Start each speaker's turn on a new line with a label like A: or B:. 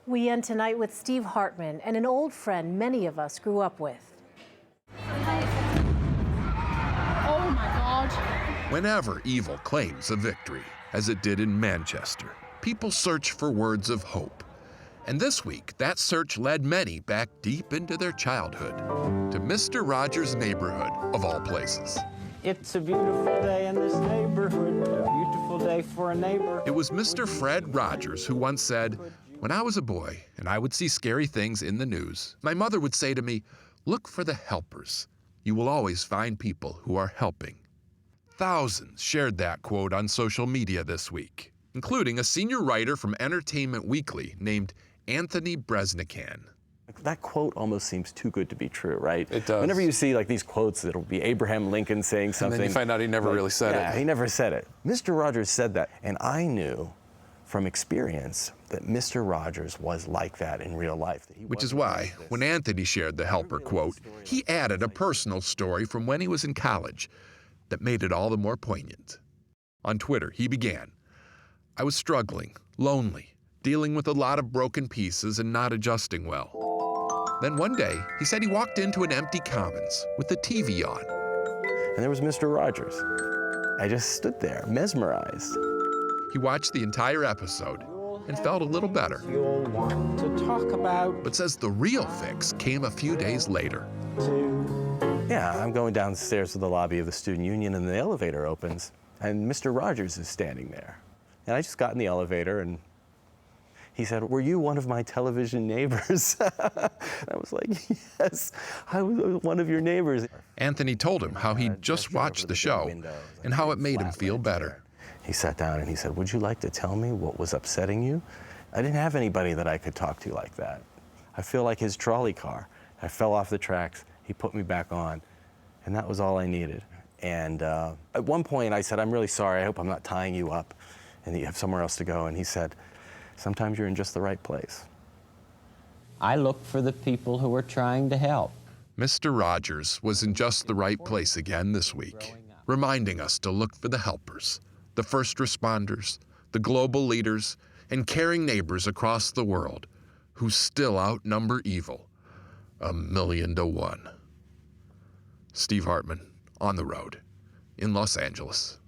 A: We end tonight with Steve Hartman and an old friend many of us grew up with.
B: Oh my God.
C: Whenever evil claims a victory, as it did in Manchester, people search for words of hope. And this week, that search led many back deep into their childhood, to Mr. Rogers' neighborhood, of all places.
D: It's a beautiful day in this neighborhood, a beautiful day for a neighbor.
C: It was Mr. Fred Rogers who once said, "When I was a boy and I would see scary things in the news, my mother would say to me, 'Look for the helpers. You will always find people who are helping.'" Thousands shared that quote on social media this week, including a senior writer from Entertainment Weekly named Anthony Breznican.
E: That quote almost seems too good to be true, right?
F: It does.
E: Whenever you see like these quotes, it'll be Abraham Lincoln saying something.
F: And then you find out he never really said it.
E: Yeah, he never said it. Mr. Rogers said that, and I knew from experience that Mr. Rogers was like that in real life.
C: Which is why, when Anthony shared the helper quote, he added a personal story from when he was in college that made it all the more poignant. On Twitter, he began, "I was struggling, lonely, dealing with a lot of broken pieces and not adjusting well. Then one day, he said he walked into an empty Commons with the TV on.
E: And there was Mr. Rogers. I just stood there, mesmerized.
C: He watched the entire episode and felt a little better,
D: You'll want to talk about
C: but says the real fix came a few days later.
E: Yeah, I'm going downstairs to the lobby of the student union and the elevator opens and Mr. Rogers is standing there. And I just got in the elevator and he said, "Were you one of my television neighbors?" I was like, "Yes, I was one of your neighbors."
C: Anthony told him how he'd just watched the show and how it made him feel better.
E: He sat down and he said, "Would you like to tell me what was upsetting you?" I didn't have anybody that I could talk to like that. I feel like his trolley car. I fell off the tracks, he put me back on, and that was all I needed. And at one point I said, "I'm really sorry, I hope I'm not tying you up and that you have somewhere else to go." And he said, "Sometimes you're in just the right place."
D: I look for the people who are trying to help.
C: Mr. Rogers was in just the right place again this week, reminding us to look for the helpers, the first responders, the global leaders, and caring neighbors across the world who still outnumber evil 1,000,000 to 1. Steve Hartman, on the road in Los Angeles.